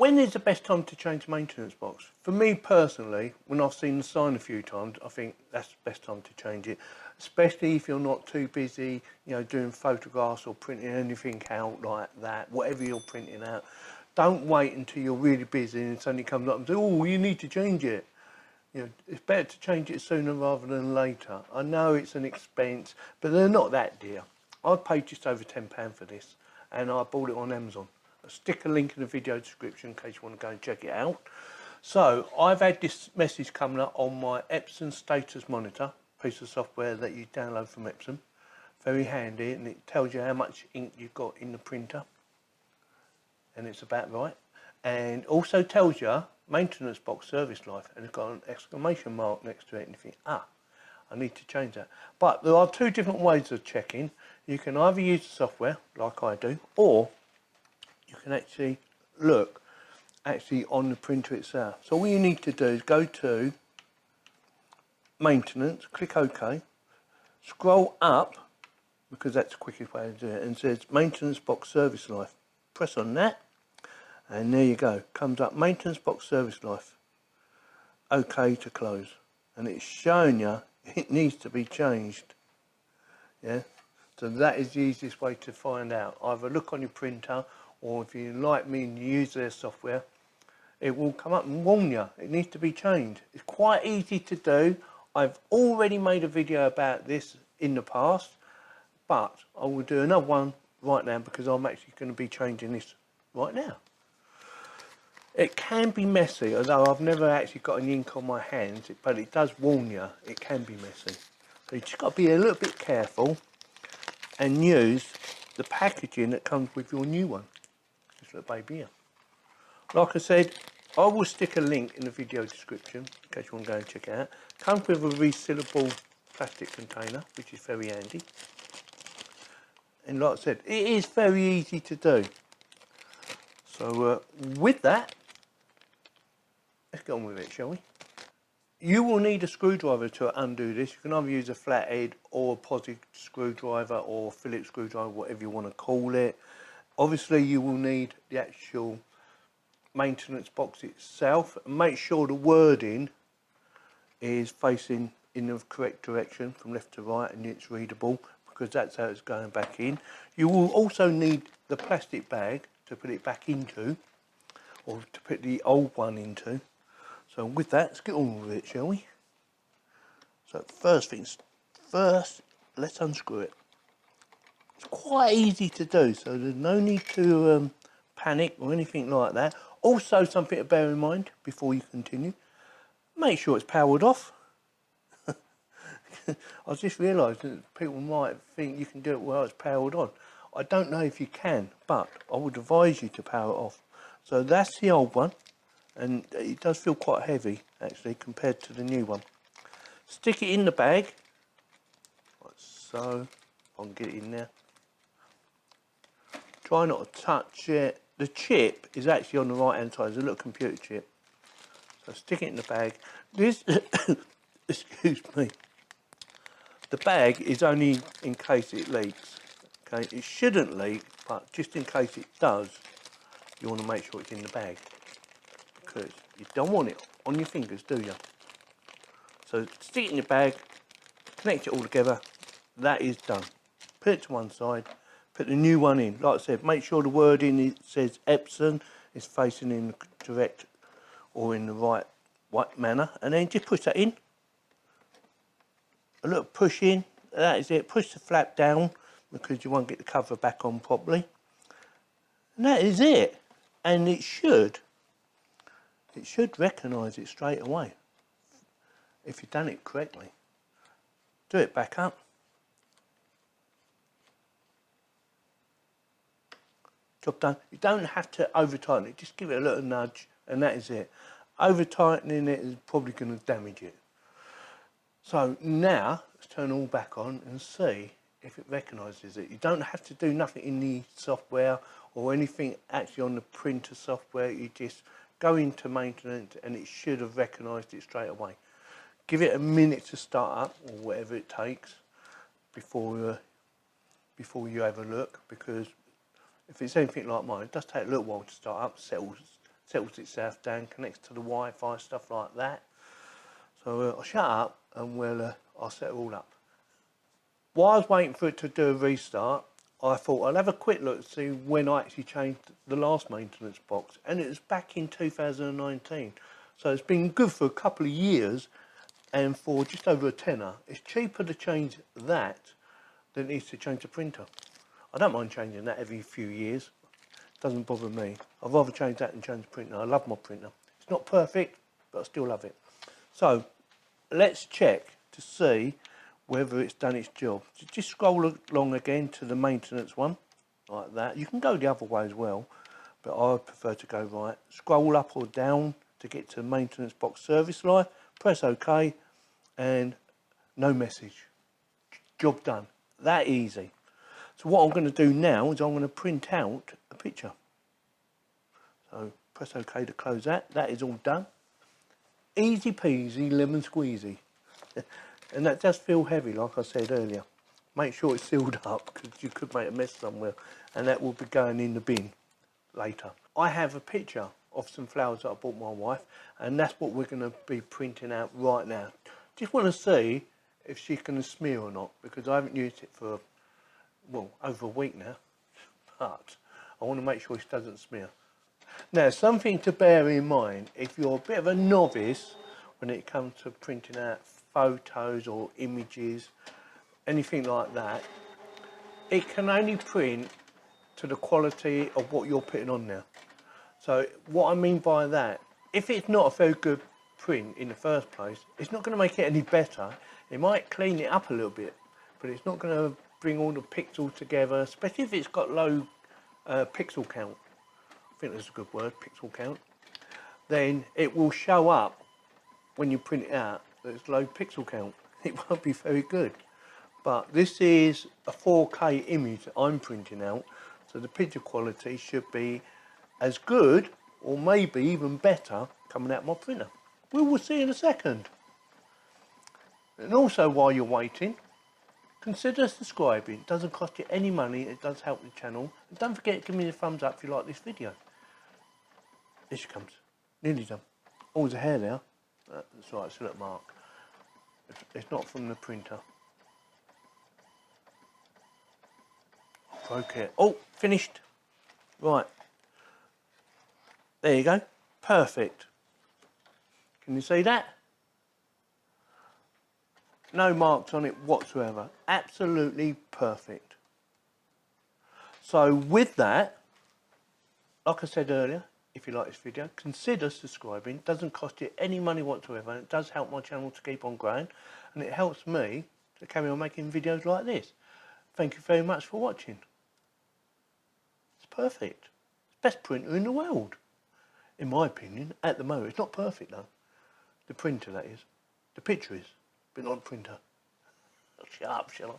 When is the best time to change the maintenance box? For me personally, when I've seen the sign a few times, I think that's the best time to change it. Especially if you're not too busy, you know, doing photographs or printing anything out like that, whatever you're printing out. Don't wait until you're really busy and somebody comes up and says, oh, you need to change it. You know, it's better to change it sooner rather than later. I know it's an expense, but they're not that dear. I paid just over £10 for this, and I bought it on Amazon. I'll stick a link in the video description in case you want to go and check it out. So I've had this message coming up on my Epson status monitor, piece of software that you download from Epson. Very handy, and it tells you how much ink you've got in the printer, and it's about right. And also tells you maintenance box service life, and it's got an exclamation mark next to it, and you think, I need to change that. But there are two different ways of checking. You can either use the software like I do, or you can actually look on the printer itself. So all you need to do is go to maintenance, click OK, scroll up, because that's the quickest way to do it, and it says maintenance box service life. Press on that, and there you go, comes up maintenance box service life. OK to close, and it's showing you it needs to be changed. Yeah, so that is the easiest way to find out. Either look on your printer, or if you like me and you use their software, it will come up and warn you it needs to be changed. It's quite easy to do. I've already made a video about this in the past, but I will do another one right now because I'm actually going to be changing this right now. It can be messy, although I've never actually got any ink on my hands, but it does warn you it can be messy. So you just got to be a little bit careful and use the packaging that comes with your new one. This little baby here. Like I said, I will stick a link in the video description in case you want to go and check it out. Comes with a refillable plastic container, which is very handy. And like I said, it is very easy to do. So with that, let's get on with it, shall we? You will need a screwdriver to undo this. You can either use a flathead or a posi screwdriver or Phillips screwdriver, whatever you want to call it. Obviously, you will need the actual maintenance box itself. Make sure the wording is facing in the correct direction from left to right and it's readable, because that's how it's going back in. You will also need the plastic bag to put it back into, or to put the old one into. So with that, let's get on with it, shall we? So first things first, let's unscrew it. It's quite easy to do, so there's no need to panic or anything like that. Also, something to bear in mind before you continue, make sure it's powered off. I just realised that people might think you can do it while it's powered on. I don't know if you can, but I would advise you to power it off. So that's the old one, and it does feel quite heavy actually compared to the new one. Stick it in the bag, like so. I can get it in there. Try not to touch it. The chip is actually on the right hand side. There's a little computer chip. So stick it in the bag. This, excuse me. The bag is only in case it leaks. Okay, it shouldn't leak, but just in case it does, you want to make sure it's in the bag, because you don't want it on your fingers, do you? So stick it in your bag, connect it all together. That is done. Put it to one side. Put the new one in. Like I said, make sure the wording it says Epson is facing in the correct or in the right manner, and then just push that in. A little push in, that is it. Push the flap down because you won't get the cover back on properly. And that is it. And it should recognise it straight away if you've done it correctly. Do it back up. Job done. You don't have to over tighten it, just give it a little nudge and that is it. Over tightening it is probably going to damage it. So now let's turn all back on and see if it recognises it. You don't have to do nothing in the software or anything actually on the printer software. You just go into maintenance and it should have recognised it straight away. Give it a minute to start up or whatever it takes before you have a look, because if it's anything like mine, it does take a little while to start up, settles itself down, connects to the Wi-Fi, stuff like that. So I'll shut up and I'll set it all up. While I was waiting for it to do a restart, I thought I'll have a quick look to see when I actually changed the last maintenance box, and it was back in 2019. So it's been good for a couple of years, and for just over a tenner, it's cheaper to change that than it is to change the printer. I don't mind changing that every few years. It doesn't bother me. I'd rather change that than change the printer. I love my printer. It's not perfect, but I still love it. So let's check to see whether it's done its job. Just scroll along again to the maintenance one, like that. You can go the other way as well, but I prefer to go right. Scroll up or down to get to the maintenance box service life. Press OK, and no message. Job done. That easy. So what I'm going to do now is I'm going to print out a picture. So press OK to close that. That is all done. Easy peasy, lemon squeezy. And that does feel heavy, like I said earlier. Make sure it's sealed up, because you could make a mess somewhere, and that will be going in the bin later. I have a picture of some flowers that I bought my wife, and that's what we're going to be printing out right now. Just want to see if she's going to smear or not, because I haven't used it for, well, over a week now, but I want to make sure she doesn't smear. Now, something to bear in mind, if you're a bit of a novice when it comes to printing out photos or images, anything like that, it can only print to the quality of what you're putting on there. So what I mean by that, if it's not a very good print in the first place, it's not going to make it any better. It might clean it up a little bit, but it's not going to bring all the pixels together, especially if it's got low pixel count. I think that's a good word, pixel count. Then it will show up when you print it out that it's low pixel count. It won't be very good. But this is a 4K image that I'm printing out, so the picture quality should be as good, or maybe even better, coming out my printer. We will see in a second. And also, while you're waiting, consider subscribing. It doesn't cost you any money, it does help the channel. And don't forget to give me a thumbs up if you like this video. Here she comes. Nearly done. Oh, there's a hair there. That's right, it's a little mark. It's not from the printer. Broke it. Oh, finished. Right. There you go. Perfect. Can you see that? No marks on it whatsoever. Absolutely perfect. So with that, like I said earlier, if you like this video, consider subscribing. It doesn't cost you any money whatsoever, and it does help my channel to keep on growing, and it helps me to carry on making videos like this. Thank you very much for watching. It's perfect. It's the best printer in the world, in my opinion, at the moment. It's not perfect though. The printer, that is. The picture is, but not the printer. Shut up, shall I?